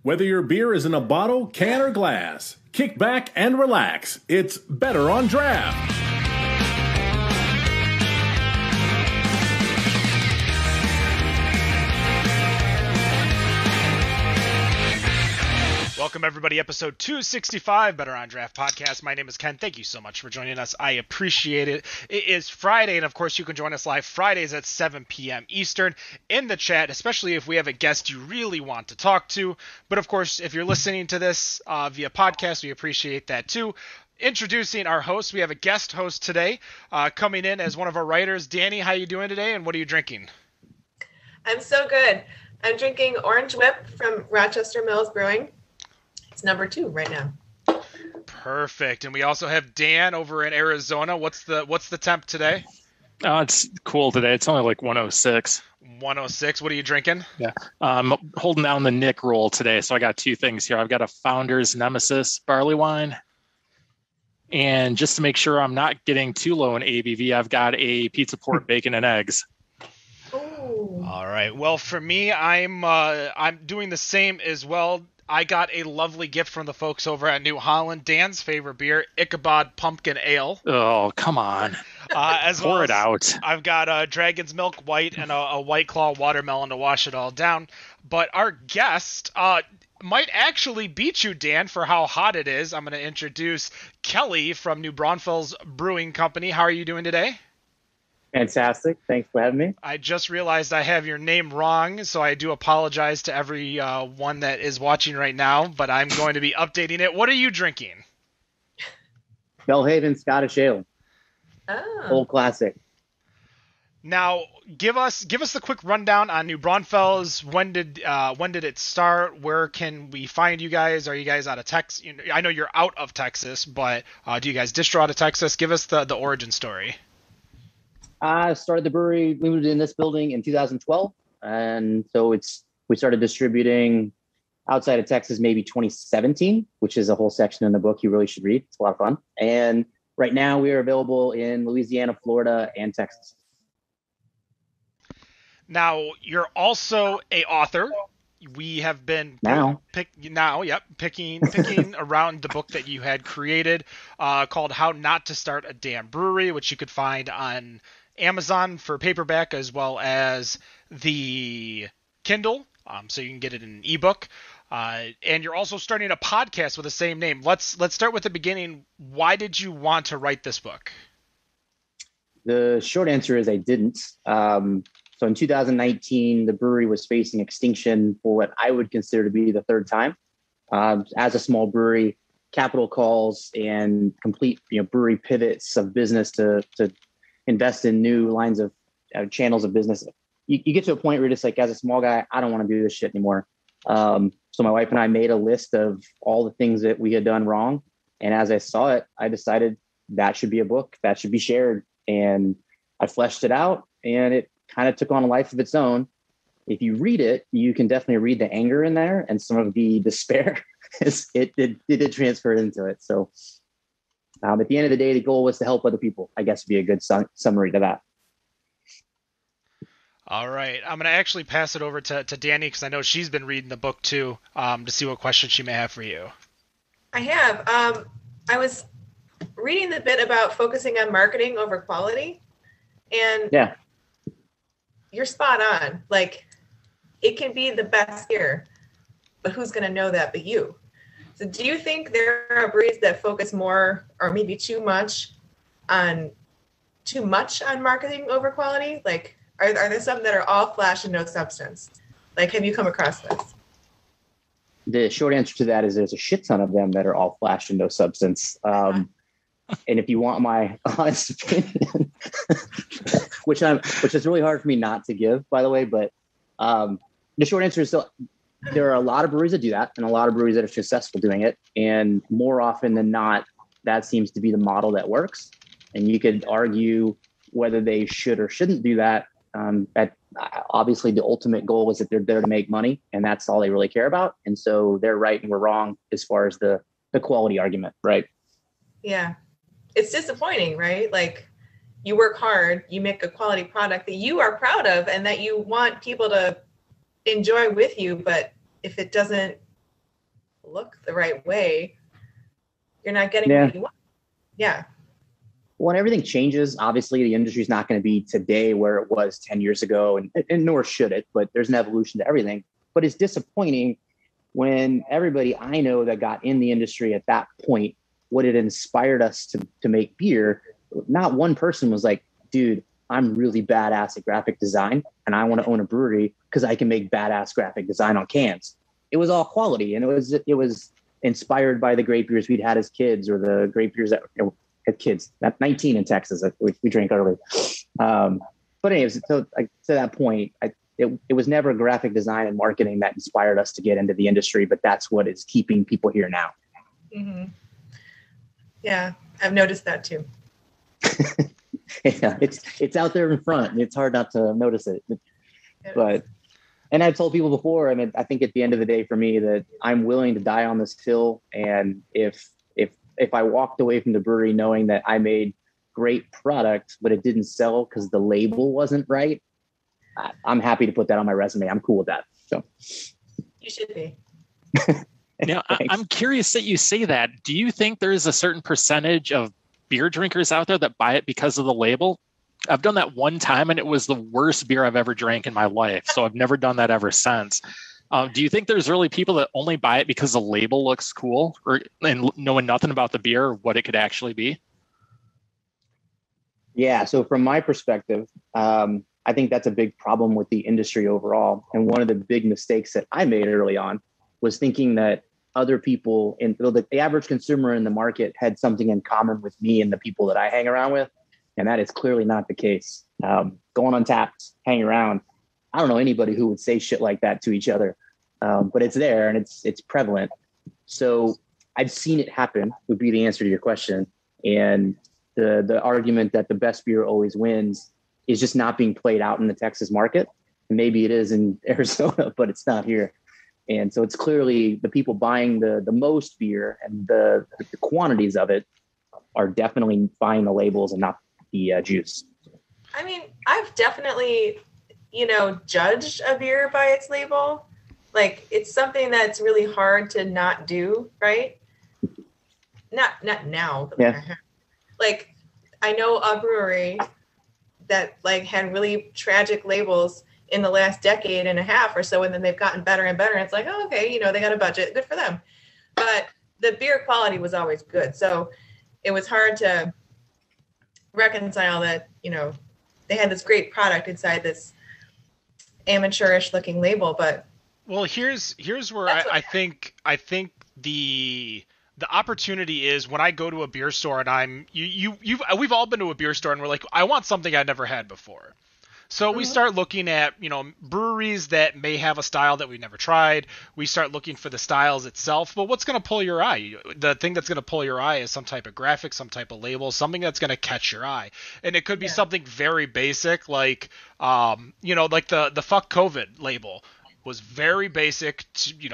Whether your beer is in a bottle, can, or glass, kick back and relax. It's Better on Draft. Welcome, everybody. Episode 265, Better on Draft podcast. My name is Ken. Thank you so much for joining us. I appreciate it. It is Friday, and of course, you can join us live Fridays at 7 p.m. Eastern in the chat, especially if we have a guest you really want to talk to. But of course, if you're listening to this via podcast, we appreciate that too. Introducing our host, we have a guest host today coming in as one of our writers. Danny, how you doing today, and what are you drinking? I'm so good. I'm drinking Orange Whip from Rochester Mills Brewing. It's number 2 right now. Perfect. And we also have Dan over in Arizona. What's the temp today? Oh, it's cool today. It's only like 106. 106. What are you drinking? Yeah. I'm holding down the Nick roll today. So I got 2 things here. I've got a Founder's Nemesis barley wine. And just to make sure I'm not getting too low in ABV, I've got a pizza pork bacon and eggs. Ooh. All right. Well, for me, I'm doing the same as well. I got a lovely gift from the folks over at New Holland. Dan's favorite beer, Ichabod Pumpkin Ale. Oh, come on. Pour it out. I've got Dragon's Milk White and a White Claw Watermelon to wash it all down. But our guest might actually beat you, Dan, for how hot it is. I'm going to introduce Kelly from New Braunfels Brewing Company. How are you doing today? Fantastic. Thanks for having me. I just realized I have your name wrong, so I do apologize to every one that is watching right now, but I'm going to be updating it. What are you drinking? Belhaven Scottish Ale. Oh. Old classic. Now, give us the quick rundown on New Braunfels. When did it start? Where can we find you guys? Are you guys out of Texas? I know you're out of Texas, but do you guys distro out of Texas? Give us the origin story. I started the brewery. We moved in this building in 2012, and so we started distributing outside of Texas maybe 2017, which is a whole section in the book you really should read. It's a lot of fun. And right now we are available in Louisiana, Florida, and Texas. Now you're also a author. We have been picking around the book that you had created called How Not to Start a Damn Brewery, which you could find on Amazon for paperback as well as the Kindle, so you can get it in an ebook. And you're also starting a podcast with the same name. Let's start with the beginning. Why did you want to write this book? The short answer is I didn't. So in 2019, the brewery was facing extinction for what I would consider to be the third time. As a small brewery, capital calls and complete brewery pivots of business to invest in new lines of channels of business. You get to a point where you're just like, as a small guy, I don't want to do this shit anymore. So my wife and I made a list of all the things that we had done wrong. And as I saw it, I decided that should be a book that should be shared. And I fleshed it out, and it kind of took on a life of its own. If you read it, you can definitely read the anger in there and some of the despair. It did transfer into it. So at the end of the day, the goal was to help other people, I guess would be a good summary to that. All right. I'm going to actually pass it over to Danny because I know she's been reading the book too, to see what questions she may have for you. I have. I was reading the bit about focusing on marketing over quality, and yeah, you're spot on. Like, it can be the best beer, but who's going to know that but you? So do you think there are breweries that focus more or maybe too much on marketing over quality? Like, are there some that are all flash and no substance? Like, have you come across this? The short answer to that is there's a shit ton of them that are all flash and no substance. And if you want my honest opinion, which is really hard for me not to give, by the way, but the short answer is still, there are a lot of breweries that do that and a lot of breweries that are successful doing it. And more often than not, that seems to be the model that works. And you could argue whether they should or shouldn't do that. Obviously, the ultimate goal is that they're there to make money, and that's all they really care about. And so they're right and we're wrong as far as the quality argument, right? Yeah. It's disappointing, right? Like, you work hard, you make a quality product that you are proud of and that you want people to enjoy with you. But if it doesn't look the right way, you're not getting what you want. Yeah. When everything changes, obviously the industry is not going to be today where it was 10 years ago, and nor should it, but there's an evolution to everything. But it's disappointing when everybody I know that got in the industry at that point, what it inspired us to make beer, not one person was like, dude, I'm really badass at graphic design and I want to own a brewery because I can make badass graphic design on cans. It was all quality, and it was inspired by the great beers we'd had as kids, or the great beers that had kids. At 19 in Texas, we drank early. But anyways, so to that point, it was never graphic design and marketing that inspired us to get into the industry, but that's what is keeping people here now. Mm-hmm. Yeah, I've noticed that too. Yeah, it's out there in front, and it's hard not to notice it. But, and I've told people before, I mean, I think at the end of the day for me that I'm willing to die on this hill. And if I walked away from the brewery knowing that I made great product, but it didn't sell because the label wasn't right, I'm happy to put that on my resume. I'm cool with that. So you should be. Now, I'm curious that you say that. Do you think there is a certain percentage of beer drinkers out there that buy it because of the label? I've done that one time, and it was the worst beer I've ever drank in my life. So I've never done that ever since. Do you think there's really people that only buy it because the label looks cool, and knowing nothing about the beer or what it could actually be? Yeah. So from my perspective, I think that's a big problem with the industry overall. And one of the big mistakes that I made early on was thinking that other people the average consumer in the market had something in common with me and the people that I hang around with. And that is clearly not the case. Going on Tapped, hanging around, I don't know anybody who would say shit like that to each other. But it's there, and it's prevalent. So I've seen it happen would be the answer to your question. And the argument that the best beer always wins is just not being played out in the Texas market. And maybe it is in Arizona, but it's not here. And so it's clearly the people buying the most beer and the quantities of it are definitely buying the labels and not the juice. I mean, I've definitely, judged a beer by its label. Like, it's something that's really hard to not do, right? Not now. But yeah. Like, I know a brewery that had really tragic labels in the last decade and a half or so, and then they've gotten better and better. And it's like, oh, okay, they got a budget, good for them. But the beer quality was always good. So it was hard to reconcile that, they had this great product inside this amateurish looking label, but well, here's where I think the opportunity is when I go to a beer store and we've all been to a beer store and we're like, I want something I've never had before. So we start looking at, breweries that may have a style that we've never tried. We start looking for the styles itself. But what's going to pull your eye? The thing that's going to pull your eye is some type of graphic, some type of label, something that's going to catch your eye. And it could be something very basic, like, like the fuck COVID label was very basic,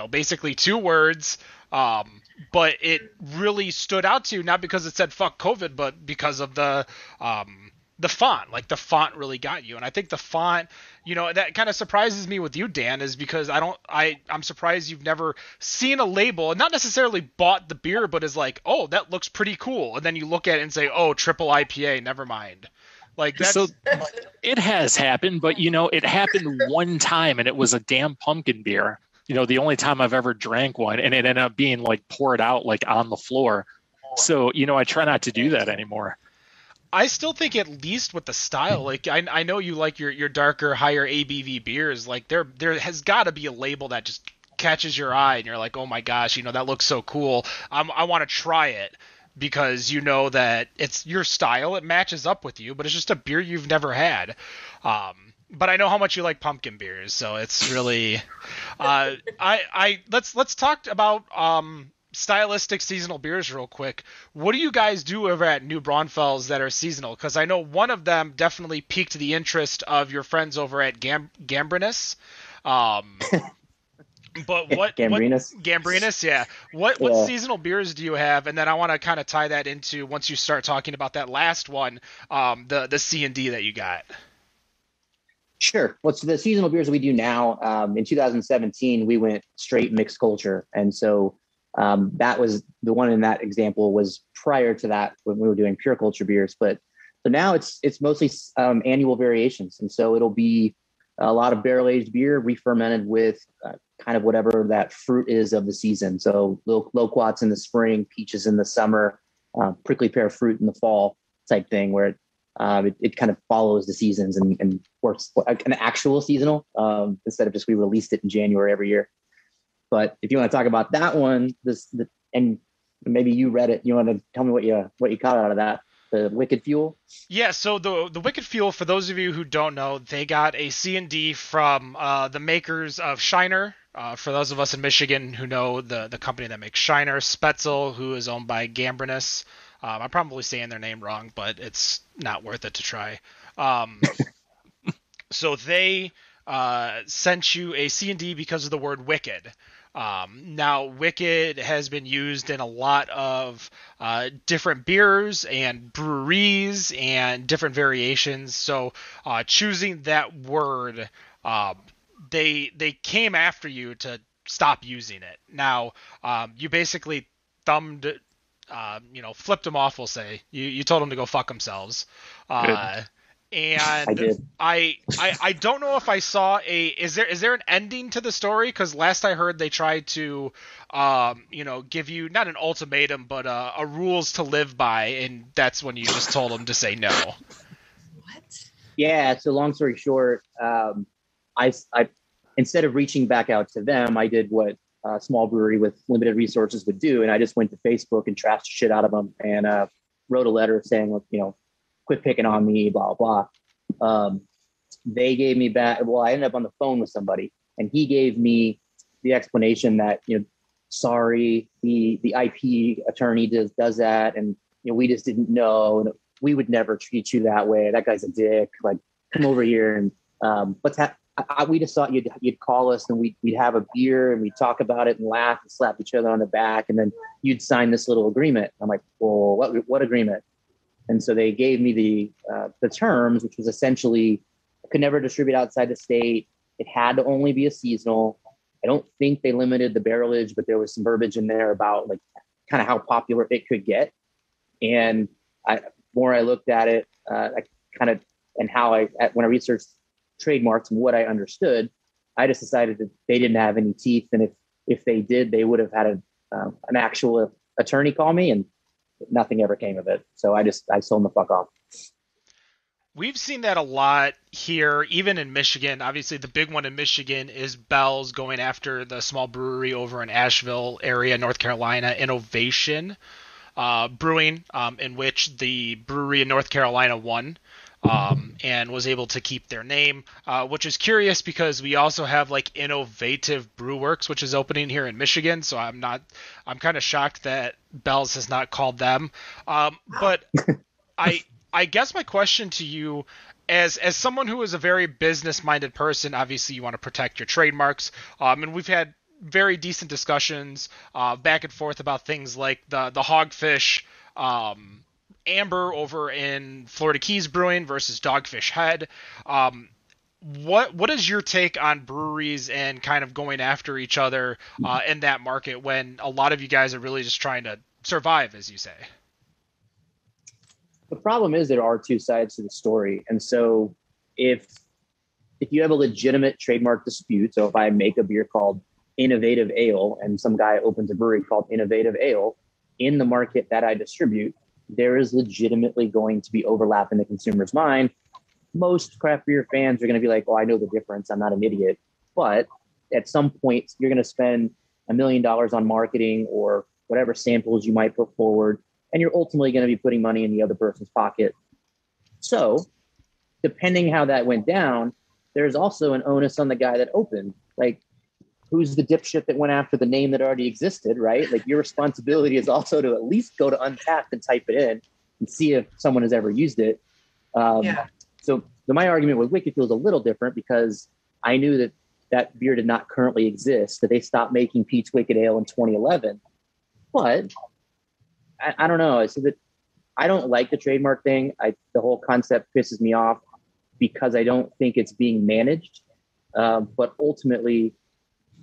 basically 2 words. But it really stood out to you, not because it said fuck COVID, but because of the font. Like, the font really got you. And I think the font, that kind of surprises me with you, Dan, is because I'm surprised you've never seen a label and not necessarily bought the beer, but is like, oh, that looks pretty cool. And then you look at it and say, oh, triple IPA, never mind. Like, that's... So it has happened, but it happened one time, and it was a damn pumpkin beer. The only time I've ever drank one, and it ended up being poured out on the floor. So, I try not to do that anymore. I still think, at least with the style, I know you like your darker, higher ABV beers. There has got to be a label that just catches your eye, and you're like, oh my gosh, that looks so cool. I want to try it because that it's your style, it matches up with you, but it's just a beer you've never had. But I know how much you like pumpkin beers, so it's really. Let's talk about stylistic seasonal beers real quick. What do you guys do over at New Braunfels that are seasonal? Because I know one of them definitely piqued the interest of your friends over at Gambrinus. But what Gambrinus, yeah. What seasonal beers do you have? And then I want to kind of tie that into, once you start talking about that last one, the C&D that you got. Sure. Well, so the seasonal beers we do now, in 2017, we went straight mixed culture. And so That was the one in that example was prior to that when we were doing pure culture beers. But so now it's mostly annual variations. And so it'll be a lot of barrel aged beer re-fermented with kind of whatever that fruit is of the season. So loquats in the spring, peaches in the summer, prickly pear fruit in the fall type thing, where it kind of follows the seasons and works like an actual seasonal instead of just we released it in January every year. But if you want to talk about that one, and maybe you read it, you want to tell me what you caught out of that. The Wicked Fuel? Yeah, so the Wicked Fuel, for those of you who don't know, they got a C&D from the makers of Shiner. For those of us in Michigan who know the company that makes Shiner, Spetzel, who is owned by Gambrinus. I'm probably saying their name wrong, but it's not worth it to try. So they sent you a C&D because of the word wicked. Now, wicked has been used in a lot of different beers and breweries and different variations. So choosing that word, they came after you to stop using it. Now, you basically flipped them off, we'll say. You told them to go fuck themselves. And I don't know if I saw is there an ending to the story? Because last I heard they tried to give you not an ultimatum but a rules to live by, and that's when you just told them to say no. What? Yeah. So long story short, I instead of reaching back out to them, I did what a small brewery with limited resources would do, and I just went to Facebook and trashed the shit out of them and wrote a letter saying, quit picking on me, blah, blah. They gave me back. Well, I ended up on the phone with somebody and he gave me the explanation that, sorry, the IP attorney does that. And, we just didn't know, and we would never treat you that way. That guy's a dick. Like, come over here and we just thought you'd call us and we'd have a beer and we'd talk about it and laugh and slap each other on the back. And then you'd sign this little agreement. I'm like, well, what agreement? And so they gave me the terms, which was essentially I could never distribute outside the state. It had to only be a seasonal. I don't think they limited the barrelage, but there was some verbiage in there about like kind of how popular it could get. And more I looked at it, when I researched trademarks and what I understood, I just decided that they didn't have any teeth. And if they did, they would have had an actual attorney call me, and nothing ever came of it. So I sold the fuck off. We've seen that a lot here, even in Michigan. Obviously, the big one in Michigan is Bell's going after the small brewery over in Asheville area, North Carolina, Innovation Brewing, in which the brewery in North Carolina won and was able to keep their name, which is curious because we also have like Innovative Brewworks, which is opening here in Michigan. So I'm kind of shocked that Bell's has not called them. But I guess my question to you, as someone who is a very business-minded person, obviously you want to protect your trademarks, and we've had very decent discussions back and forth about things like the Hogfish Amber over in Florida Keys Brewing versus Dogfish Head. What is your take on breweries and kind of going after each other in that market when a lot of you guys are really just trying to survive, as you say? The problem is there are two sides to the story. And so if you have a legitimate trademark dispute, so if I make a beer called Innovative Ale and some guy opens a brewery called Innovative Ale in the market that I distribute, there is legitimately going to be overlap in the consumer's mind. Most craft beer fans are going to be like, oh, I know the difference. I'm not an idiot. But at some point, you're going to spend $1 million on marketing or whatever samples you might put forward, and you're ultimately going to be putting money in the other person's pocket. So depending how that went down, there's also an onus on the guy that opened. Like, who's the dipshit that went after the name that already existed, right? Like, your responsibility is also to at least go to Untappd and type it in and see if someone has ever used it. So my argument with Wicked Fuel is a little different because I knew that beer did not currently exist, that they stopped making Pete's Wicked Ale in 2011. But I don't know. So that I don't like the trademark thing. The whole concept pisses me off because I don't think it's being managed. But ultimately,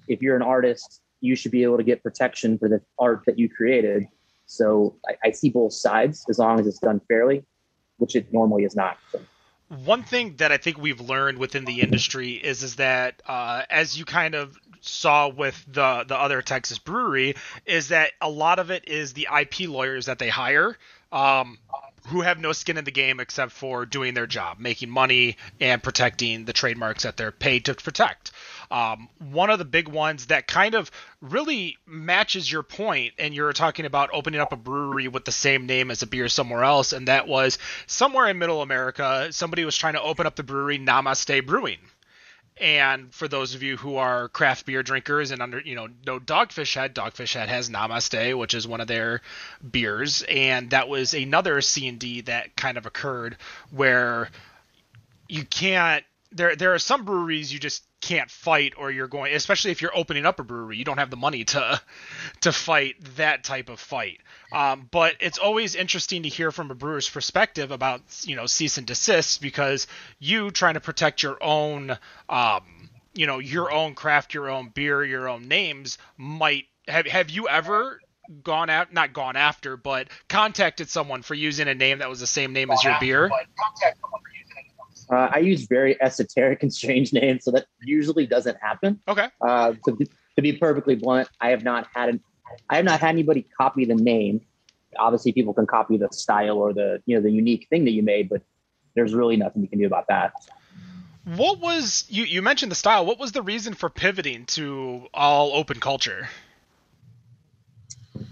if you're an artist you should be able to get protection for the art that you created. So I see both sides as long as it's done fairly, which it normally is not. So. One thing that I think we've learned within the industry is that as you kind of saw with the other Texas brewery, is that a lot of it is the IP lawyers that they hire, who have no skin in the game except for doing their job, making money and protecting the trademarks that they're paid to protect. One of the big ones that kind of really matches your point, and you're talking about opening up a brewery with the same name as a beer somewhere else, and that was somewhere in Middle America, somebody was trying to open up the brewery Namaste Brewing. And for those of you who are craft beer drinkers and know Dogfish Head has Namaste, which is one of their beers, and that was another C&D that kind of occurred where you can't. There are some breweries you just can't fight, or you're going, especially if you're opening up a brewery, you don't have the money to fight that type of fight. But it's always interesting to hear from a brewer's perspective about cease and desist, because you trying to protect your own your own craft, your own beer, your own names might have you ever contacted someone for using a name that was the same name as your beer? I use very esoteric and strange names, so that usually doesn't happen. Okay. To be perfectly blunt, I have not had anybody copy the name. Obviously, people can copy the style or the unique thing that you made, but there's really nothing you can do about that. What was you mentioned the style? What was the reason for pivoting to all open culture?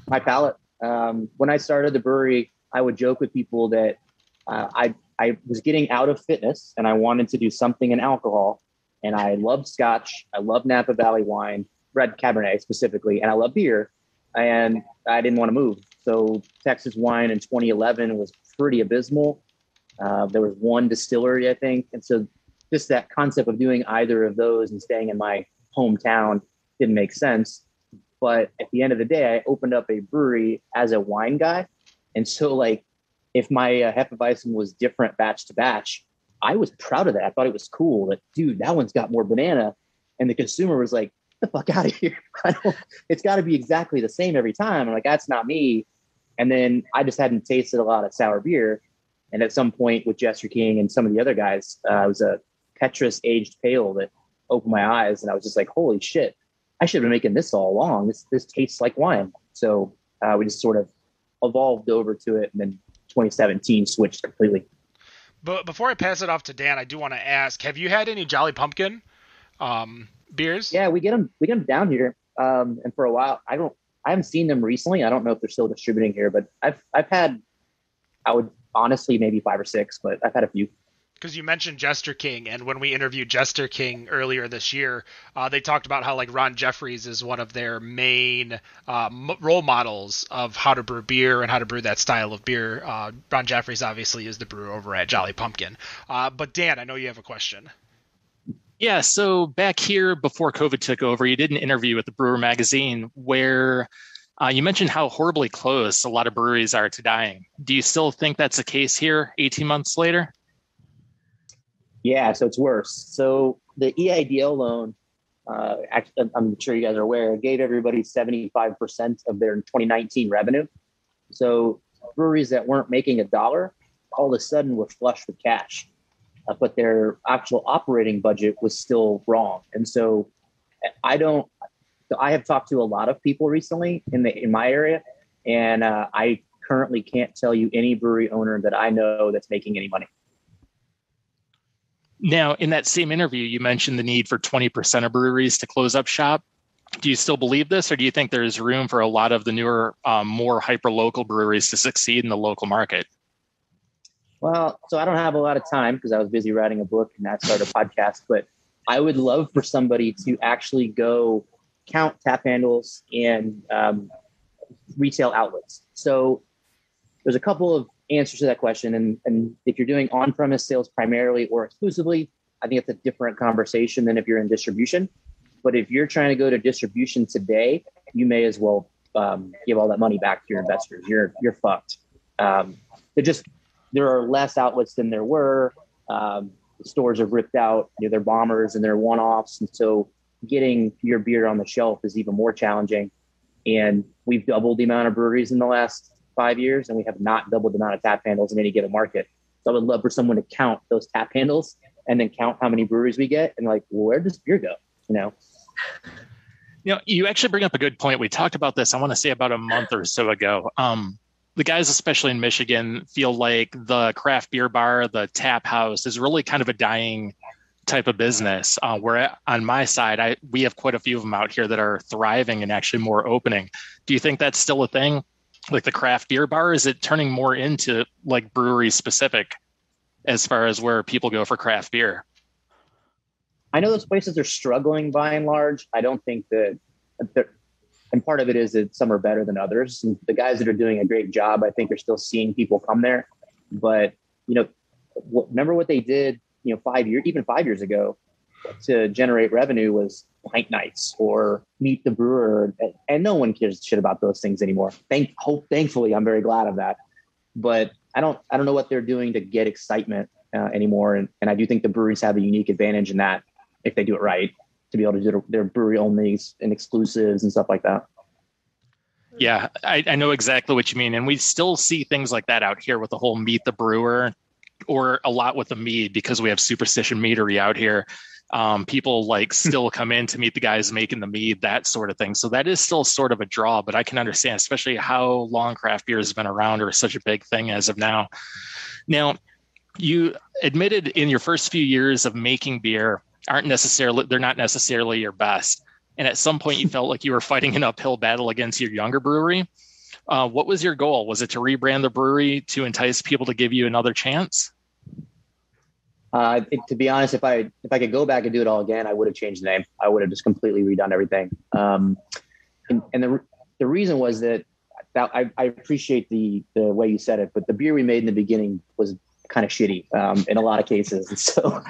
My palate. When I started the brewery, I would joke with people that I was getting out of fitness and I wanted to do something in alcohol. And I loved Scotch. I love Napa Valley wine, red Cabernet specifically, and I love beer. And I didn't want to move. So Texas wine in 2011 was pretty abysmal. There was one distillery, I think. And so just that concept of doing either of those and staying in my hometown didn't make sense. But at the end of the day, I opened up a brewery as a wine guy. And so if my Hefeweizen was different batch to batch, I was proud of that. I thought it was cool that, dude, that one's got more banana. And the consumer was like, get the fuck out of here. It's got to be exactly the same every time. I'm like, that's not me. And then I just hadn't tasted a lot of sour beer. And at some point with Jester King and some of the other guys, it was a Petrus aged pale that opened my eyes. And I was just like, holy shit, I should have been making this all along. This tastes like wine. So we just sort of evolved over to it. And then 2017 switched completely. But before I pass it off to Dan, I do want to ask, have you had any Jolly Pumpkin beers? Yeah, we get them down here. And for a while, I haven't seen them recently. I don't know if they're still distributing here, but I've had, I would honestly maybe 5 or 6, but I've had a few. Because you mentioned Jester King, and when we interviewed Jester King earlier this year, they talked about how Ron Jeffries is one of their main role models of how to brew beer and how to brew that style of beer. Ron Jeffries obviously is the brewer over at Jolly Pumpkin. But Dan, I know you have a question. Yeah, so back here before COVID took over, you did an interview with the Brewer Magazine where you mentioned how horribly close a lot of breweries are to dying. Do you still think that's the case here 18 months later? Yeah, so it's worse. So the EIDL loan, actually, I'm sure you guys are aware, gave everybody 75% of their 2019 revenue. So breweries that weren't making $1 all of a sudden were flush with cash, but their actual operating budget was still wrong. And so I have talked to a lot of people recently in my area, and I currently can't tell you any brewery owner that I know that's making any money. Now, in that same interview, you mentioned the need for 20% of breweries to close up shop. Do you still believe this, or do you think there's room for a lot of the newer, more hyper-local breweries to succeed in the local market? Well, so I don't have a lot of time because I was busy writing a book and I started a podcast, but I would love for somebody to actually go count tap handles and retail outlets. So there's a couple of answers to that question. And if you're doing on-premise sales primarily or exclusively, I think it's a different conversation than if you're in distribution. But if you're trying to go to distribution today, you may as well give all that money back to your investors. You're fucked. There are less outlets than there were. The stores are ripped out. They're bombers and they're one-offs. And so getting your beer on the shelf is even more challenging. And we've doubled the amount of breweries in the last 5 years, and we have not doubled the amount of tap handles in any given market. So I would love for someone to count those tap handles and then count how many breweries we get, and like, well, where does beer go? You actually bring up a good point. We talked about this, I want to say about a month or so ago. The guys, especially in Michigan, feel like the craft beer bar, the tap house, is really kind of a dying type of business. Where on my side, we have quite a few of them out here that are thriving and actually more opening. Do you think that's still a thing? Like the craft beer bar, is it turning more into like brewery specific as far as where people go for craft beer? I know those places are struggling by and large. I don't think that, and part of it is that some are better than others. And the guys that are doing a great job, I think, are still seeing people come there. But, remember what they did, 5 years ago to generate revenue was pint nights or meet the brewer. And no one cares shit about those things anymore. Thankfully, I'm very glad of that. But I don't know what they're doing to get excitement anymore. And I do think the breweries have a unique advantage in that, if they do it right, to be able to do their brewery onlys and exclusives and stuff like that. Yeah, I know exactly what you mean. And we still see things like that out here with the whole meet the brewer, or a lot with the mead, because we have Superstition Meadery out here. People still come in to meet the guys making the mead, that sort of thing. So that is still sort of a draw, but I can understand, especially how long craft beer has been around, or such a big thing as of now. Now, you admitted in your first few years of making beer, they're not necessarily your best. And at some point you felt like you were fighting an uphill battle against your younger brewery. What was your goal? Was it to rebrand the brewery to entice people to give you another chance? To be honest, if I could go back and do it all again, I would have changed the name. I would have just completely redone everything. And the reason was that I appreciate the way you said it, but the beer we made in the beginning was kind of shitty in a lot of cases. And so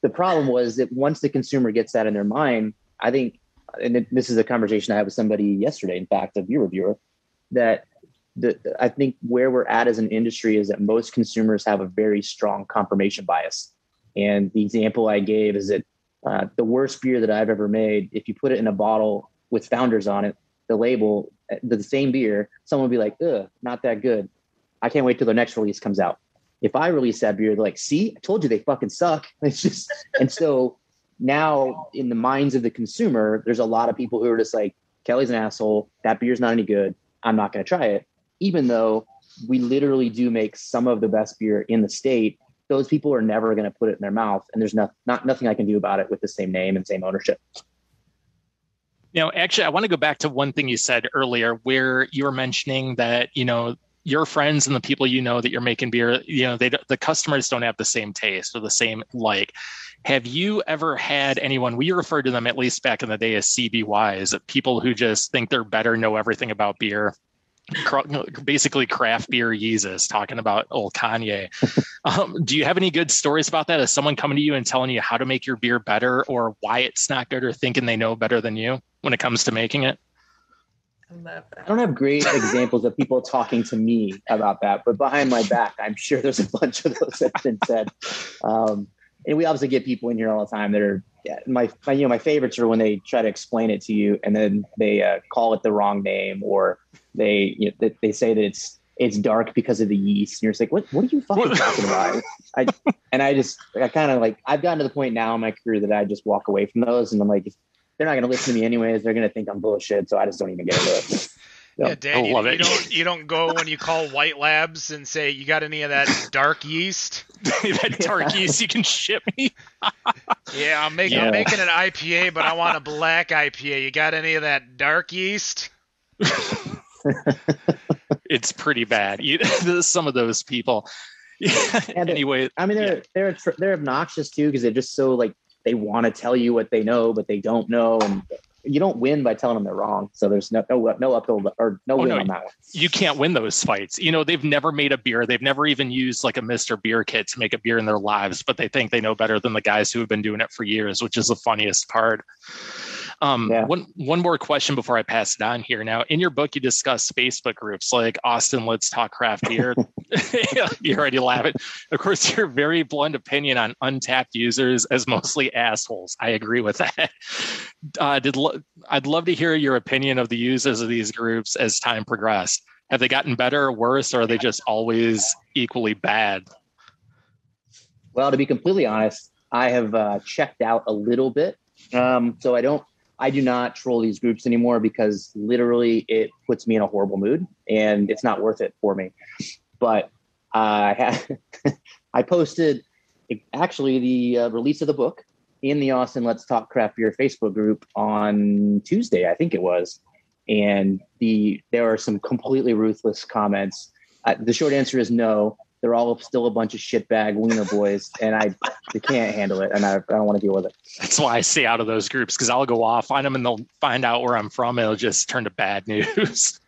the problem was that once the consumer gets that in their mind, I think, and this is a conversation I had with somebody yesterday, in fact, a beer reviewer, that I think where we're at as an industry is that most consumers have a very strong confirmation bias. And the example I gave is that the worst beer that I've ever made, if you put it in a bottle with Founders on it, the label, the same beer, someone will be like, ugh, not that good. I can't wait till the next release comes out. If I release that beer, they're like, see, I told you they fucking suck. It's just, and so now in the minds of the consumer, there's a lot of people who are just like, Kelly's an asshole. That beer's not any good. I'm not going to try it. Even though we literally do make some of the best beer in the state, those people are never going to put it in their mouth. And there's nothing I can do about it with the same name and same ownership. Actually, I want to go back to one thing you said earlier, where you were mentioning that, your friends and the people that you're making beer, the customers don't have the same taste or the same like. Have you ever had anyone, we referred to them at least back in the day as CBYs, people who just think they're better, know everything about beer, basically craft beer Yeezus, talking about old Kanye. Do you have any good stories about that? Is someone coming to you and telling you how to make your beer better, or why it's not good, or thinking they know better than you when it comes to making it? I don't have great examples of people talking to me about that, but behind my back, I'm sure there's a bunch of those that have been said. And we obviously get people in here all the time that are my favorites are when they try to explain it to you and then they call it the wrong name, or they say that it's dark because of the yeast. And you're just like, what are you fucking talking about? I kind of like, I've gotten to the point now in my career that I just walk away from those, and I'm like, they're not going to listen to me anyways. They're going to think I'm bullshit. So I just don't even get into it. Yeah, Dan, you don't go when you call White Labs and say, you got any of that dark yeast? That dark yeast you can ship me? Yeah, I'm making an IPA, but I want a black IPA. You got any of that dark yeast? It's pretty bad. Some of those people. Anyway, I mean, they're obnoxious too, because they're just so like, they want to tell you what they know, but they don't know. And you don't win by telling them they're wrong. So there's no uphill or no win on that one. You can't win those fights. They've never made a beer. They've never even used like a Mr. Beer kit to make a beer in their lives, but they think they know better than the guys who have been doing it for years, which is the funniest part. One more question before I pass it on here. Now, in your book, you discuss Facebook groups like Austin Let's Talk Craft Beer. You're already laughing. Of course, your very blunt opinion on Untapped users as mostly assholes. I agree with that. I'd love to hear your opinion of the users of these groups as time progressed. Have they gotten better or worse, or are they just always equally bad? Well, to be completely honest, I have checked out a little bit. So I do not troll these groups anymore because literally it puts me in a horrible mood and it's not worth it for me. But I posted actually the release of the book in the Austin Let's Talk Craft Beer Facebook group on Tuesday, I think it was. And there are some completely ruthless comments. The short answer is no. They're all still a bunch of shitbag wiener boys, and I can't handle it, and I don't want to deal with it. That's why I stay out of those groups, because I'll go off on them, and they'll find out where I'm from, and it'll just turn to bad news.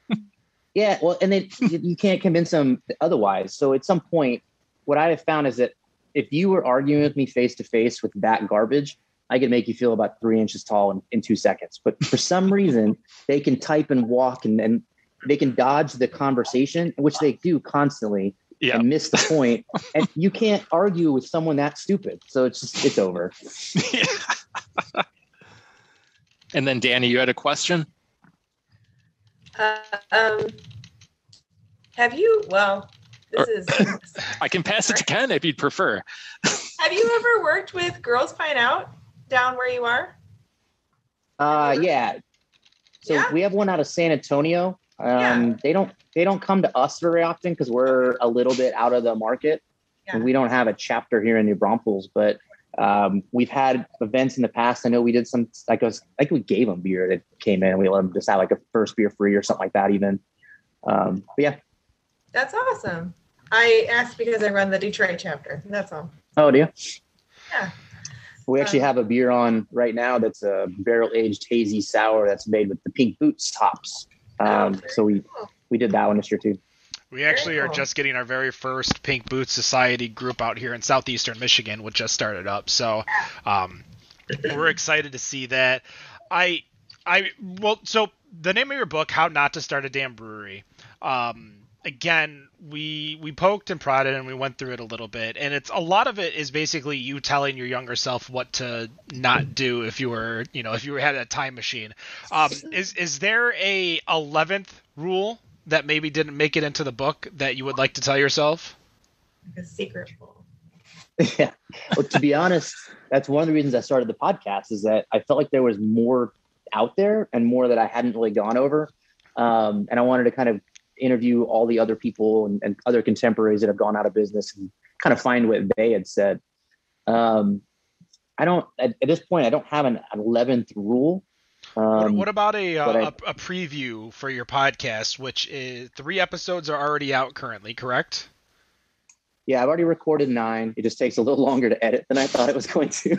Yeah, well, and then you can't convince them otherwise. So at some point, what I have found is that if you were arguing with me face-to-face with that garbage, I could make you feel about 3 inches tall in 2 seconds. But for some reason, they can type and walk, and they can dodge the conversation, which they do constantly. Yeah. And miss the point. And you can't argue with someone that stupid. So it's over. Yeah. And then Danny, you had a question? Have you, I can pass it to Ken if you'd prefer. Have you ever worked with Girls Find Out down where you are? Yeah. So we have one out of San Antonio. They don't come to us very often because we're a little bit out of the market, and we don't have a chapter here in New Braunfels. But we've had events in the past. I know we did some we gave them beer that came in, and we let them just have like a first beer free or something like that. Even, but yeah, that's awesome. I asked because I run the Detroit chapter. That's all. Oh, do you? Yeah. We actually have a beer on right now that's a barrel aged hazy sour that's made with the Pink Boots hops. So we did that one this year too. We actually are just getting our very first Pink Boots Society group out here in southeastern Michigan, which just started up. So we're excited to see that. So the name of your book, How Not to Start a Damn Brewery. Again, we poked and prodded and we went through it a little bit, and a lot of it is basically you telling your younger self what to not do if you had a time machine. Is there a 11th rule that maybe didn't make it into the book that you would like to tell yourself? A secret rule. Yeah. Well, to be honest, that's one of the reasons I started the podcast, is that I felt like there was more out there and more that I hadn't really gone over. And I wanted to kind of interview all the other people and other contemporaries that have gone out of business and kind of find what they had said. At this point, I don't have an 11th rule. What about a preview for your podcast, which is 3 episodes are already out currently, correct? Yeah, I've already recorded 9. It just takes a little longer to edit than I thought it was going to.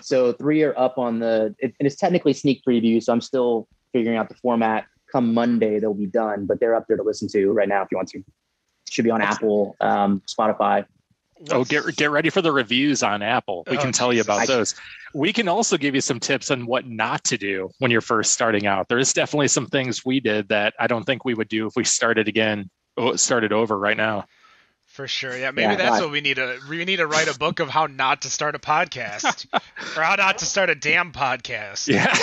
So 3 are up on and it's technically sneak preview, so I'm still figuring out the format. Come Monday, they'll be done, but they're up there to listen to right now if you want to. It should be on Apple, Spotify. Oh, get ready for the reviews on Apple. We can tell you about those. We can also give you some tips on what not to do when you're first starting out. There is definitely some things we did that I don't think we would do if we started over right now. For sure. Yeah, maybe that's what we need to. We need to write a book of how not to start a podcast, or how not to start a damn podcast. Yeah.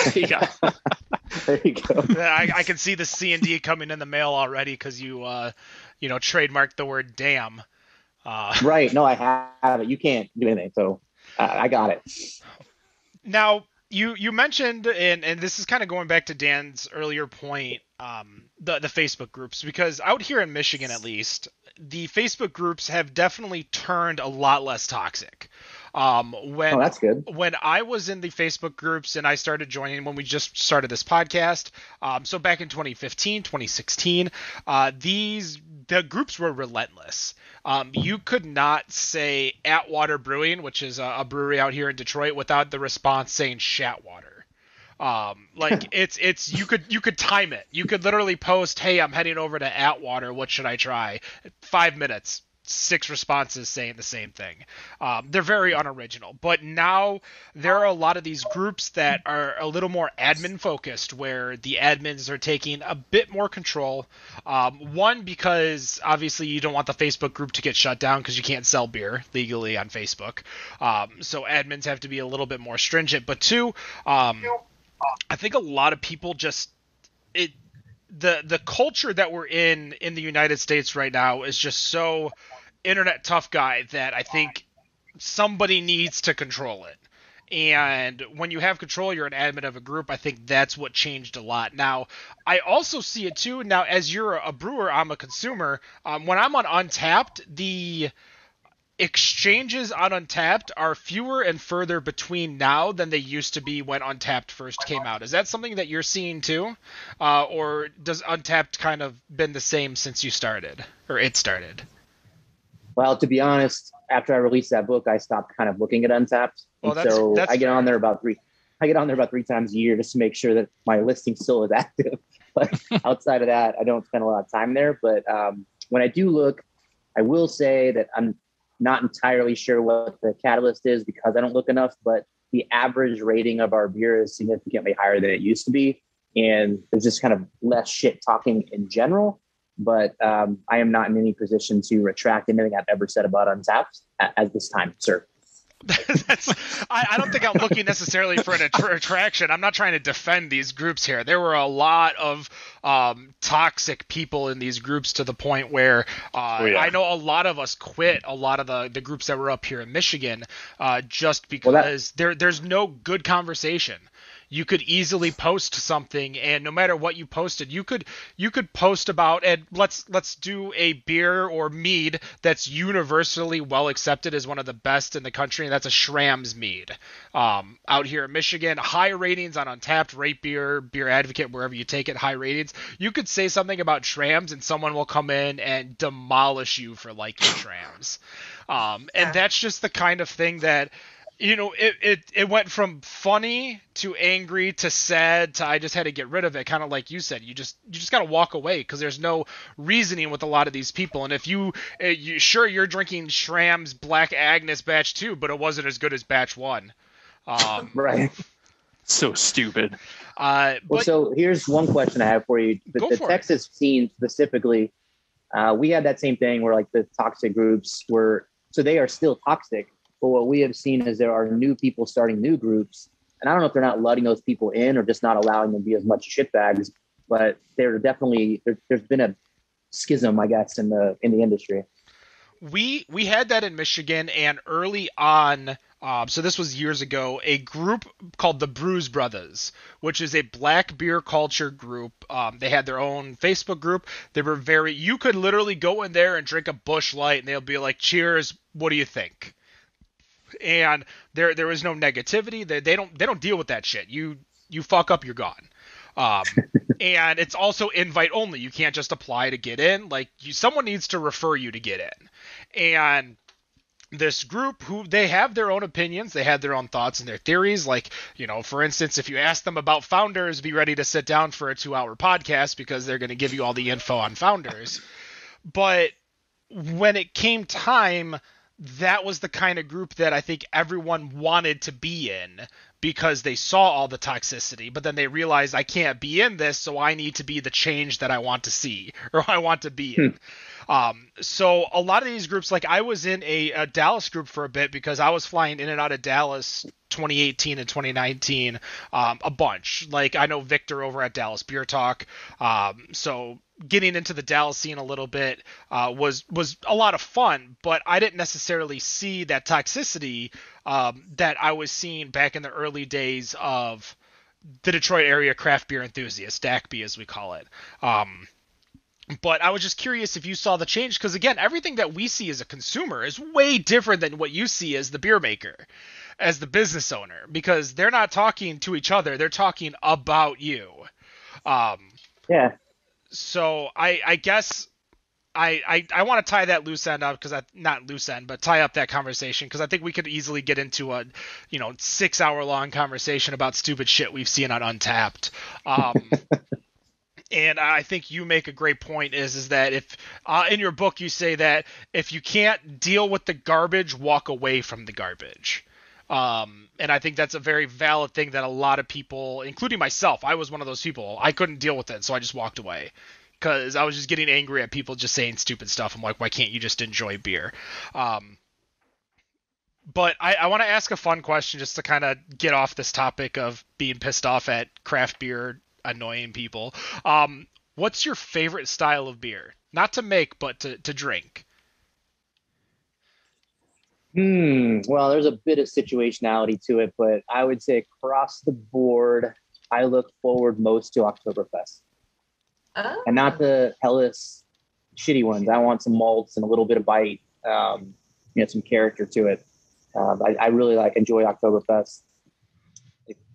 There you go. I can see the C&D coming in the mail already because you trademarked the word damn. Right. No, I have it. You can't do anything. So I got it. Now, you mentioned, and this is kind of going back to Dan's earlier point, the Facebook groups, because out here in Michigan, at least, the Facebook groups have definitely turned a lot less toxic. That's good. When I was in the Facebook groups and I started joining when we just started this podcast, so back in 2015, 2016, the groups were relentless. You could not say Atwater Brewing, which is a brewery out here in Detroit, without the response saying Shatwater. You could time it. You could literally post, "Hey, I'm heading over to Atwater. What should I try?" 5 minutes. 6 responses saying the same thing. They're very unoriginal. But now there are a lot of these groups that are a little more admin focused, where the admins are taking a bit more control. One, because obviously you don't want the Facebook group to get shut down because you can't sell beer legally on Facebook. So admins have to be a little bit more stringent. But two, I think a lot of people just the culture that we're in the United States right now is just so internet tough guy that I think somebody needs to control it. And when you have control, you're an admin of a group. I think that's what changed a lot. Now, I also see it too. Now, as you're a brewer, I'm a consumer. When I'm on Untapped, the exchanges on Untapped are fewer and further between now than they used to be when Untapped first came out. Is that something that you're seeing too? Or does Untapped kind of been the same since you started, or it started? Well, to be honest, after I released that book, I stopped kind of looking at Untapped. Well, that's I get fair. on there about 3 times a year just to make sure that my listing still is active. But outside of that, I don't spend a lot of time there. But when I do look, I will say that I'm not entirely sure what the catalyst is because I don't look enough, but the average rating of our beer is significantly higher than it used to be. And there's just kind of less shit talking in general. But I am not in any position to retract anything I've ever said about Untapped at this time, sir. I don't think I'm looking necessarily for an attraction. I'm not trying to defend these groups here. There were a lot of toxic people in these groups to the point where I know a lot of us quit a lot of the groups that were up here in Michigan just because there's no good conversation. You could easily post something, and no matter what you posted, you could post about, and let's do a beer or mead that's universally well accepted as one of the best in the country, and that's a Shrams Mead. Out here in Michigan, high ratings on Untapped, Rate Beer, Beer Advocate, wherever you take it, high ratings. You could say something about Shrams, and someone will come in and demolish you for liking Shrams. And that's just the kind of thing that, you know, it went from funny to angry to sad to I just had to get rid of it. Kind of like you said, you just got to walk away because there's no reasoning with a lot of these people. And if you're drinking Schramm's Black Agnes Batch 2, but it wasn't as good as Batch 1. Right. So stupid. So here's one question I have for you. The Texas scene specifically, we had that same thing where like the toxic groups they are still toxic. But what we have seen is there are new people starting new groups. And I don't know if they're not letting those people in or just not allowing them to be as much shitbags, but there's been a schism, I guess, in the industry. We had that in Michigan, and early on, so this was years ago, a group called the Brews Brothers, which is a black beer culture group. They had their own Facebook group. They were you could literally go in there and drink a Busch Light, and they'll be like, "Cheers, what do you think?" And there is no negativity. They don't deal with that shit. You fuck up, you're gone. And it's also invite only. You can't just apply to get in. Like someone needs to refer you to get in. And this group, who they have their own opinions, they have their own thoughts and their theories. Like, you know, for instance, if you ask them about Founders, be ready to sit down for a 2-hour podcast because they're going to give you all the info on Founders. But when it came time, that was the kind of group that I think everyone wanted to be in because they saw all the toxicity, but then they realized I can't be in this, so I need to be the change that I want to see or I want to be in. So a lot of these groups, like I was in a Dallas group for a bit because I was flying in and out of Dallas 2018 and 2019 a bunch. Like I know Victor over at Dallas Beer Talk. So getting into the Dallas scene a little bit was a lot of fun, but I didn't necessarily see that toxicity that I was seeing back in the early days of the Detroit area craft beer enthusiast, DACB as we call it. But I was just curious if you saw the change, because again, everything that we see as a consumer is way different than what you see as the beer maker, as the business owner, because they're not talking to each other, they're talking about you. Yeah. So I guess I want to tie that loose end up tie up that conversation, because I think we could easily get into a 6-hour long conversation about stupid shit we've seen on Untapped. And I think you make a great point is that if in your book you say that if you can't deal with the garbage, walk away from the garbage. And I think that's a very valid thing that a lot of people, including myself, I was one of those people. I couldn't deal with it, so I just walked away because I was just getting angry at people just saying stupid stuff. I'm like, why can't you just enjoy beer? But I want to ask a fun question just to kind of get off this topic of being pissed off at craft beer annoying people. What's your favorite style of beer? Not to make, but to drink. Well, there's a bit of situationality to it, but I would say across the board, I look forward most to Oktoberfest. Oh. And not the hellish, shitty ones. I want some malts and a little bit of bite, some character to it. I really enjoy Oktoberfest.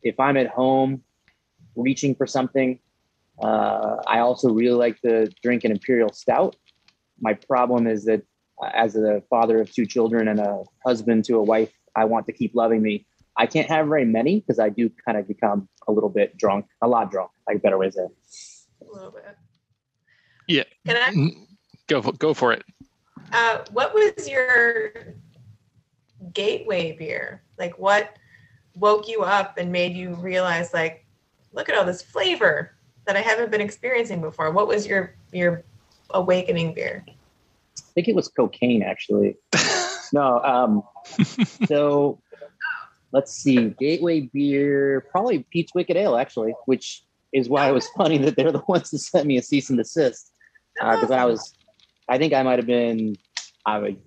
If I'm at home reaching for something, I also really like to drink an Imperial Stout. My problem is that as a father of 2 children and a husband to a wife, I want to keep loving me. I can't have very many because I do kind of become a little bit drunk, a lot drunk, like a better way to say it. A little bit. Yeah. Can I go for it? What was your gateway beer? Like, what woke you up and made you realize, like, look at all this flavor that I haven't been experiencing before? What was your awakening beer? I think it was cocaine, actually. No. So let's see. Gateway beer, probably Pete's Wicked Ale, actually, which is why it was funny that they're the ones that sent me a cease and desist. Because I think I might have been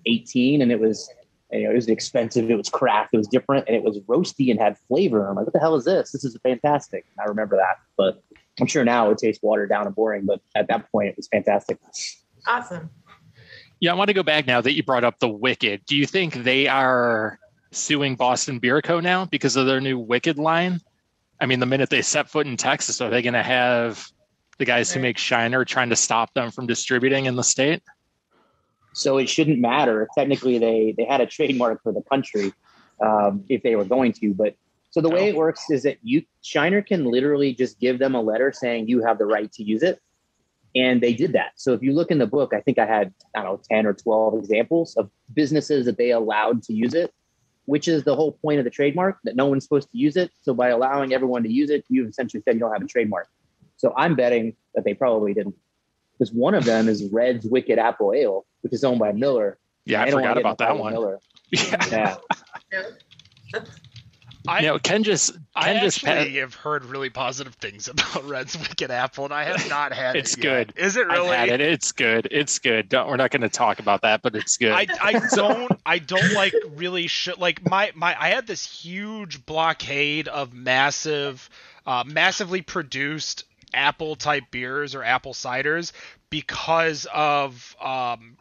18, and it was expensive. It was craft. It was different, and it was roasty and had flavor. I'm like, what the hell is this? This is fantastic. And I remember that, but I'm sure now it tastes watered down and boring, but at that point it was fantastic. Awesome. Yeah, I want to go back now that you brought up the Wicked. Do you think they are suing Boston Beer Co. now because of their new Wicked line? I mean, the minute they set foot in Texas, are they going to have the guys who make Shiner trying to stop them from distributing in the state? So it shouldn't matter. Technically, they had a trademark for the country if they were going to. But so the way it works is that Shiner can literally just give them a letter saying you have the right to use it. And they did that. So if you look in the book, I think I had, 10 or 12 examples of businesses that they allowed to use it, which is the whole point of the trademark, that no one's supposed to use it. So by allowing everyone to use it, you've essentially said you don't have a trademark. So I'm betting that they probably didn't. Because one of them is Red's Wicked Apple Ale, which is owned by Miller. Yeah, I forgot about that one. Miller. Yeah. Ken just have heard really positive things about Red's Wicked Apple, and I have not had it. It's good. Is it really? I've had it. It's good. It's good. We're not going to talk about that, but it's good. I don't like really like my I had this huge blockade of massively produced apple type beers or apple ciders because of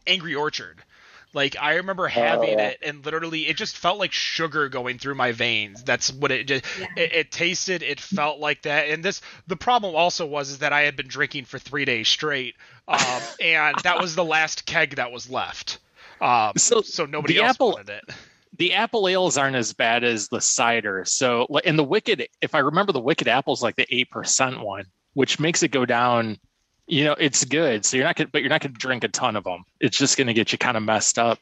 Angry Orchard. Like, I remember having it, and literally it just felt like sugar going through my veins. That's what it just it tasted. It felt like that. And the problem also was that I had been drinking for 3 days straight, and that was the last keg that was left. So nobody else wanted it. The apple ales aren't as bad as the cider. So, and the Wicked, if I remember, the Wicked Apple's like the 8% one, which makes it go down. It's good. So you're not going to drink a ton of them. It's just going to get you kind of messed up.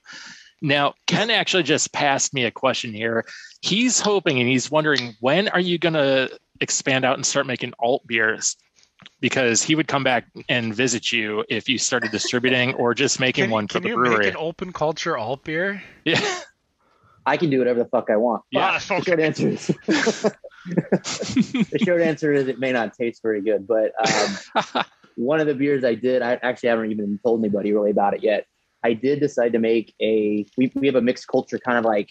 Now, Ken actually just passed me a question here. He's hoping and he's wondering, when are you going to expand out and start making alt beers? Because he would come back and visit you if you started distributing or just making one for the brewery. Can you make an open culture alt beer? Yeah. I can do whatever the fuck I want. Yeah. The short answer is it may not taste very good, but one of the beers I did, I actually haven't even told anybody really about it yet. I did decide to make we have a mixed culture kind of like,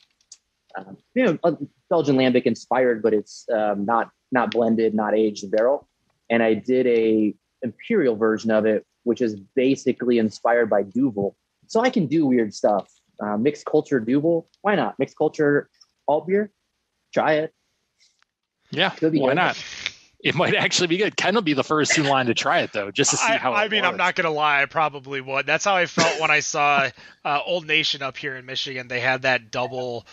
Belgian Lambic inspired, but it's not blended, not aged in barrel. And I did a imperial version of it, which is basically inspired by Duvel. So I can do weird stuff. Mixed culture Duvel. Why not? Mixed culture alt beer. Try it. Yeah. Could be why good. not? It might actually be good. Ken will be the first in line to try it, though, just to see how it works. I'm not going to lie. I probably would. That's how I felt when I saw Old Nation up here in Michigan. They had that double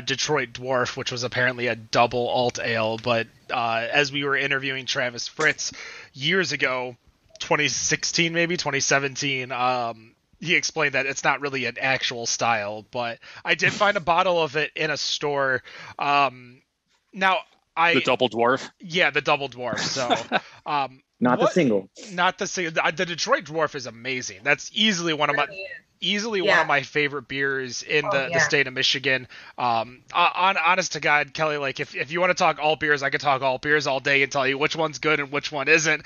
Detroit Dwarf, which was apparently a double alt ale. But as we were interviewing Travis Fritz years ago, 2016, maybe 2017. He explained that it's not really an actual style, but I did find a bottle of it in a store. Now the double dwarf. Yeah, the double dwarf. So, not the single. Not the single. The Detroit Dwarf is amazing. That's easily one of my favorite beers in the state of Michigan. Honest to God, Kelly, like if you want to talk all beers, I could talk all beers all day and tell you which one's good and which one isn't.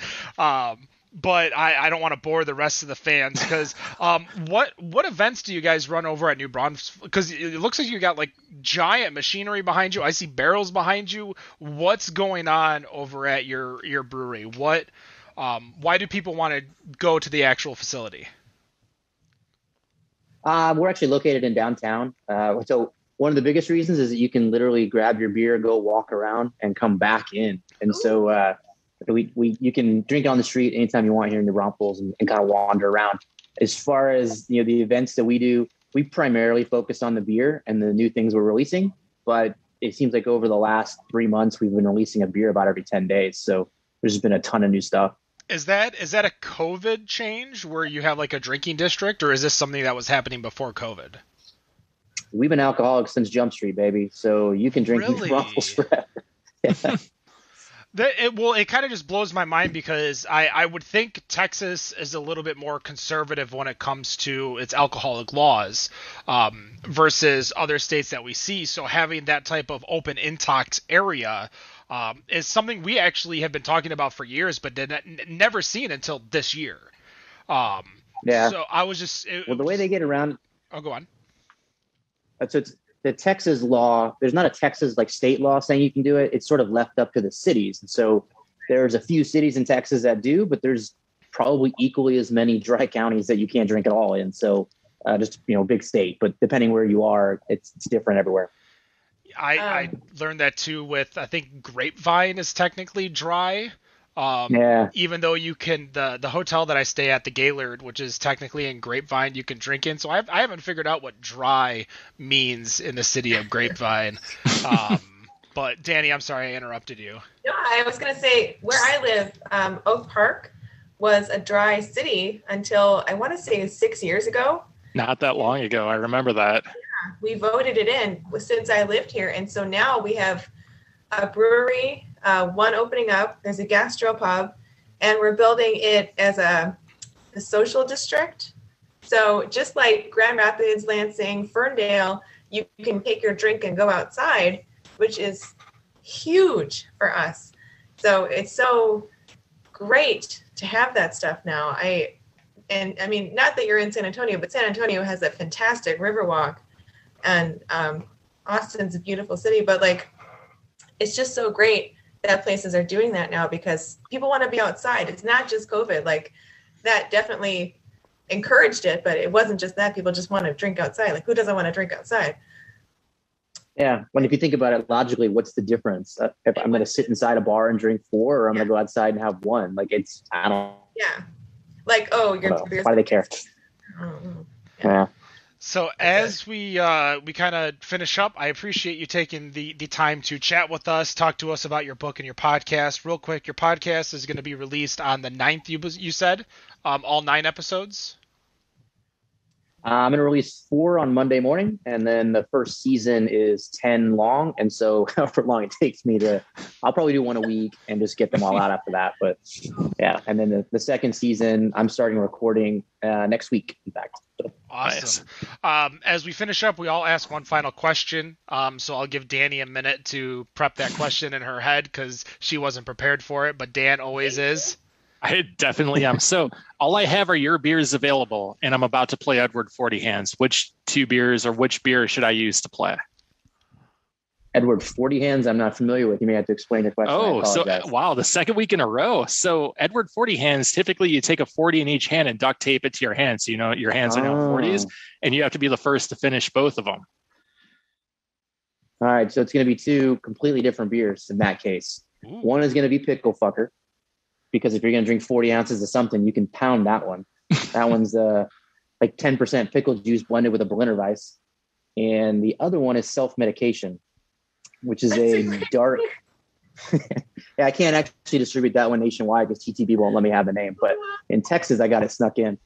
But I don't want to bore the rest of the fans because what events do you guys run over at New Braunfels? Because it looks like you got like giant machinery behind you. I see barrels behind you. What's going on over at your brewery? Why do people want to go to the actual facility? We're actually located in downtown. So one of the biggest reasons is that you can literally grab your beer, go walk around, and come back in. And so you can drink on the street anytime you want here in New Braunfels and kind of wander around. As far as the events that we do, we primarily focus on the beer and the new things we're releasing. But it seems like over the last 3 months, we've been releasing a beer about every 10 days. So there's been a ton of new stuff. Is that a COVID change where you have like a drinking district, or is this something that was happening before COVID? We've been alcoholics since Jump Street, baby. So you can drink New Braunfels forever. Yeah. It kind of just blows my mind because I would think Texas is a little bit more conservative when it comes to its alcoholic laws versus other states that we see. So having that type of open intox area is something we actually have been talking about for years, but never seen until this year. So I was just... the way they get around... Oh, go on. So it's the Texas law. There's not a Texas like state law saying you can do it. It's sort of left up to the cities. And so there's a few cities in Texas that do, but there's probably equally as many dry counties that you can't drink at all in. So just, big state, but depending where you are, it's different everywhere. I learned that too with, I think Grapevine is technically dry. Even though you can, the hotel that I stay at, the Gaylord, which is technically in Grapevine, you can drink in. So I haven't figured out what dry means in the city of Grapevine. But Danny, I'm sorry I interrupted you. No, I was going to say where I live, Oak Park was a dry city until I want to say 6 years ago. Not that long ago. I remember that. Yeah, we voted it in since I lived here. And so now we have a brewery, one opening up, there's a gastropub, and we're building it as a social district. So just like Grand Rapids, Lansing, Ferndale, you can take your drink and go outside, which is huge for us. So it's so great to have that stuff now. I mean, not that you're in San Antonio, but San Antonio has that fantastic Riverwalk, and Austin's a beautiful city, but like, it's just so great that places are doing that now because people want to be outside. It's not just COVID. Like that definitely encouraged it, but it wasn't just that. People just want to drink outside. Like who doesn't want to drink outside? Yeah. When if you think about it logically, what's the difference? If I'm going to sit inside a bar and drink 4, or I'm going to go outside and have 1, like I don't. Yeah. Like, oh, why do they care? Yeah. So as we kind of finish up, I appreciate you taking the time to chat with us, talk to us about your book and your podcast. Real quick, your podcast is going to be released on the 9th, you said, all 9 episodes? I'm going to release 4 on Monday morning, and then the first season is 10 long. And so however long it takes me I'll probably do 1 a week and just get them all out after that. But yeah, and then the second season, I'm starting recording next week, in fact. So. Awesome. As we finish up, we all ask one final question. So I'll give Danny a minute to prep that question in her head because she wasn't prepared for it, but Dan always is. I definitely am. So all I have are your beers available, and I'm about to play Edward 40 Hands. Which 2 beers or which beer should I use to play? Edward 40 Hands, I'm not familiar with. You may have to explain the question. Oh, so wow, the second week in a row. So Edward 40 Hands, typically you take a 40 in each hand and duct tape it to your hands. So your hands are now 40s, and you have to be the first to finish both of them. All right, so it's going to be 2 completely different beers in that case. Ooh. One is going to be Pickle Fucker, because if you're going to drink 40 ounces of something, you can pound that one. That one's like 10% pickle juice blended with a Berliner Weiss. And the other one is Self-Medication, which is a dark Yeah, I can't actually distribute that one nationwide because TTB won't let me have the name. But in Texas, I got it snuck in.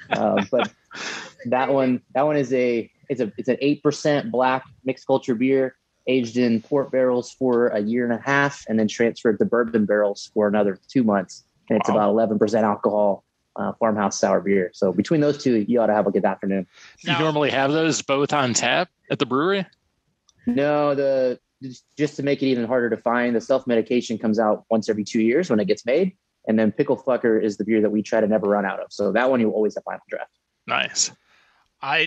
But that one is it's an 8% black mixed culture beer aged in port barrels for a year and a half, and then transferred to bourbon barrels for another 2 months. And it's about 11% alcohol, farmhouse sour beer. So between those two, you ought to have a good afternoon. You normally have those both on tap at the brewery? No, just to make it even harder to find, the self-medication comes out once every 2 years when it gets made. And then Pickle Fucker is the beer that we try to never run out of. So that one you always have final draft. Nice.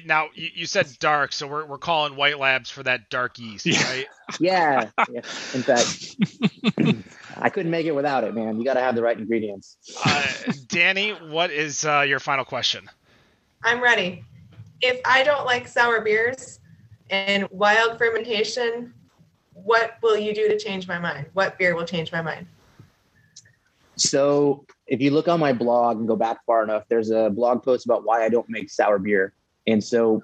Now you said dark, so we're calling White Labs for that dark yeast, right? Yeah. In fact, I couldn't make it without it, man. You got to have the right ingredients. Danny, what is your final question? I'm ready. If I don't like sour beers and wild fermentation, what will you do to change my mind? What beer will change my mind? So if you look on my blog and go back far enough, there's a blog post about why I don't make sour beer. And so,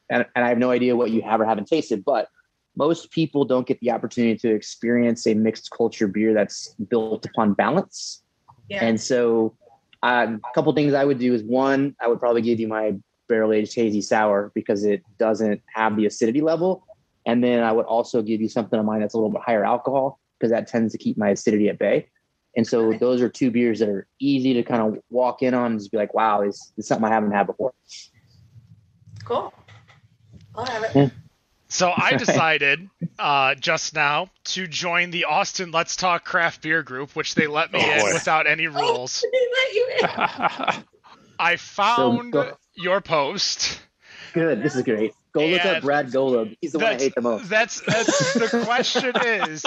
and I have no idea what you have or haven't tasted, but most people don't get the opportunity to experience a mixed culture beer that's built upon balance. Yeah. And so a couple things I would do is, one, I would probably give you my barrel aged hazy sour because it doesn't have the acidity level. And then I would also give you something of mine that's a little bit higher alcohol because that tends to keep my acidity at bay. And so those are two beers that are easy to kind of walk in on and just be like, wow, it's something I haven't had before. Cool. I'll have it. So I decided just now to join the Austin Let's Talk Craft Beer group, which they let me in without any rules. They let you in. I found your post. Good. This is great. Go look up Brad Golub. He's the one I hate the most. That's the question is,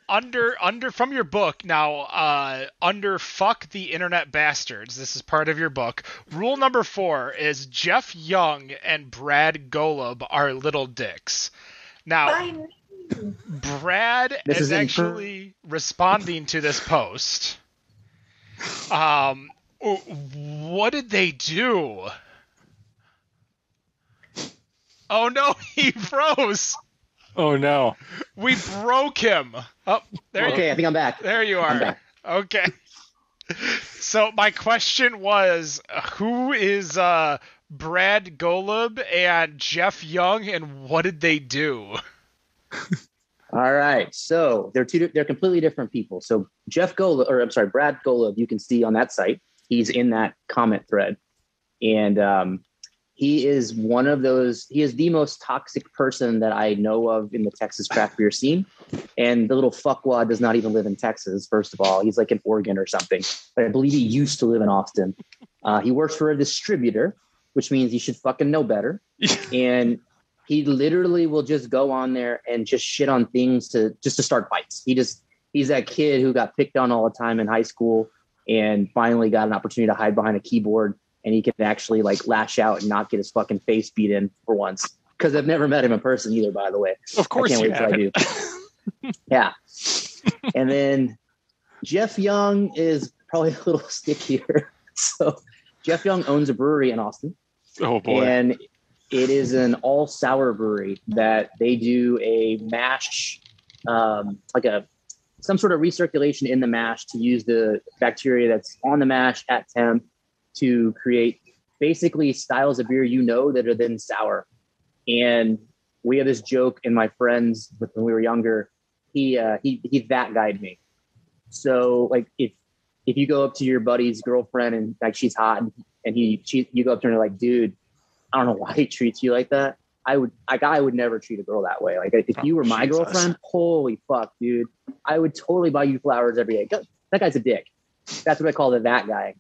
under from your book now, under fuck the internet bastards, this is part of your book. Rule number 4 is Jeff Young and Brad Golub are little dicks. Now, Brad is actually responding to this post. What did they do? Oh no, he froze. Oh no. We broke him. Oh, there you Okay, I think I'm back. There you are. I'm back. Okay. So my question was, who is Brad Golub and Jeff Young, and what did they do? All right. So they're completely different people. So Brad Golub, you can see on that site. He's in that comment thread. And he is the most toxic person that I know of in the Texas craft beer scene. And the little fuckwad does not even live in Texas, first of all. He's like in Oregon or something. But I believe he used to live in Austin. He works for a distributor, which means he should fucking know better. And he literally will just go on there and just shit on things to start fights. He's that kid who got picked on all the time in high school and finally got an opportunity to hide behind a keyboard. And he can actually like lash out and not get his fucking face beat in for once. Because I've never met him in person either, by the way. Of course, I can't wait till I do. Yeah. And then Jeff Young is probably a little stickier. So Jeff Young owns a brewery in Austin. Oh boy. And it is an all sour brewery that they do a mash, some sort of recirculation in the mash to use the bacteria that's on the mash at temp to create basically styles of beer that are then sour. And we have this joke in my friends when we were younger. He that guy'd me. So like if you go up to your buddy's girlfriend and like she's hot and you go up to her and like, dude, I don't know why he treats you like that. I would never treat a girl that way. Like if you were my girlfriend, holy fuck, dude, I would totally buy you flowers every day. That guy's a dick. That's what I call that guy.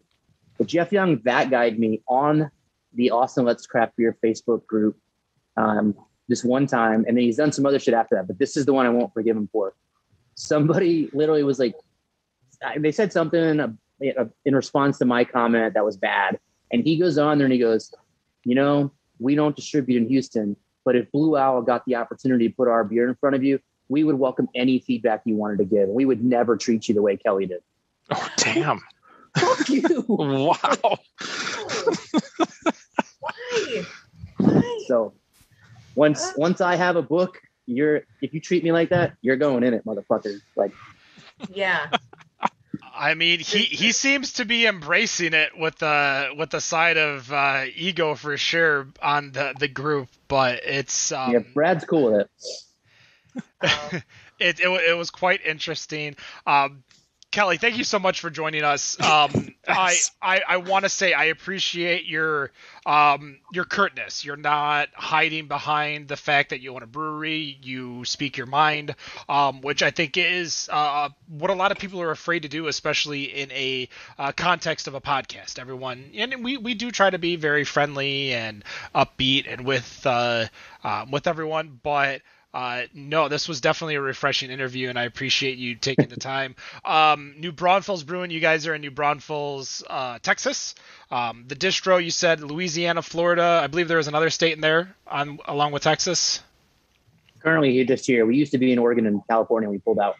But Jeff Young that guy'd me on the Austin Let's Craft Beer Facebook group this one time, and then he's done some other shit after that. But this is the one I won't forgive him for. Somebody literally was like, they said something in response to my comment that was bad, and he goes on there and he goes, we don't distribute in Houston, but if Blue Owl got the opportunity to put our beer in front of you, we would welcome any feedback you wanted to give. We would never treat you the way Kelly did. Oh damn. Fuck you. Wow. Why? So once I have a book, if you treat me like that, you're going in it, motherfucker. Like Yeah. I mean, he seems to be embracing it with the side of ego for sure on the group, but it's Yeah, Brad's cool with it. it was quite interesting. Kelly, thank you so much for joining us. Yes. I want to say I appreciate your curtness. You're not hiding behind the fact that you own a brewery. You speak your mind, which I think is what a lot of people are afraid to do, especially in a context of a podcast. Everyone, and we do try to be very friendly and upbeat and with everyone, but. No, this was definitely a refreshing interview, and I appreciate you taking the time. New Braunfels Brewing, you guys are in New Braunfels, Texas. The distro, you said Louisiana, Florida. I believe there was another state in there along with Texas. Currently, just here. We used to be in Oregon and California. We pulled out.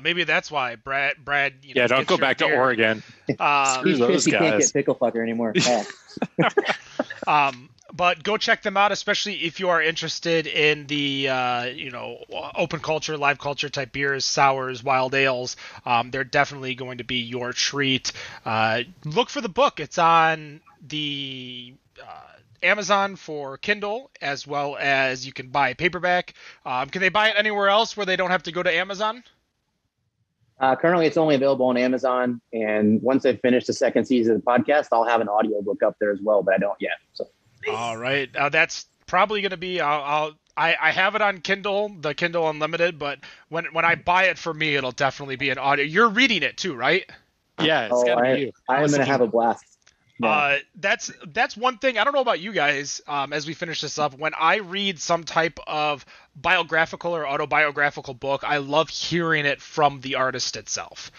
Maybe that's why Brad. Don't go back to Oregon. Screw those He can't guys. get pickle fucker anymore. But go check them out, especially if you are interested in the open culture, live culture type beers, sours, wild ales. They're definitely going to be your treat. Look for the book. It's on the Amazon for Kindle, as well as you can buy a paperback. Can they buy it anywhere else where they don't have to go to Amazon? Currently, it's only available on Amazon. And once I finish the second season of the podcast, I'll have an audiobook up there as well, but I don't yet. So. All right. That's probably going to be, I have it on Kindle, the Kindle Unlimited, but when I buy it for me, it'll definitely be an audio. You're reading it too, right? Yeah, it's gotta be you. I am going to have a blast. Yeah. That's one thing. I don't know about you guys. As we finish this up, when I read some type of biographical or autobiographical book, I love hearing it from the artist itself.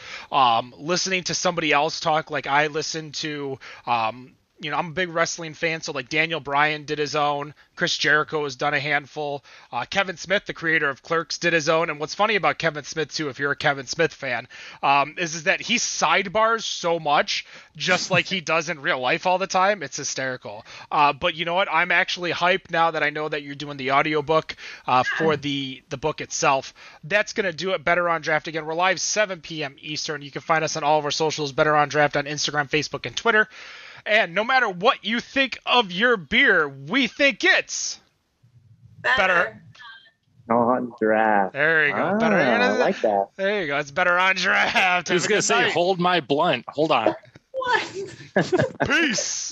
Listening to somebody else talk, like I listen to, I'm a big wrestling fan, so like Daniel Bryan did his own. Chris Jericho has done a handful. Kevin Smith, the creator of Clerks, did his own. And what's funny about Kevin Smith, too, if you're a Kevin Smith fan, is that he sidebars so much, just like he does in real life all the time. It's hysterical. But you know what? I'm actually hyped now that I know that you're doing the audiobook for the book itself. That's going to do it. Better on Draft. Again, we're live 7 p.m. Eastern. You can find us on all of our socials, Better on Draft on Instagram, Facebook, and Twitter. And no matter what you think of your beer, we think it's better on draft. There you go. Better. I like that. There you go. It's better on draft. I was going to say, hold my blunt. Hold on. What? Peace.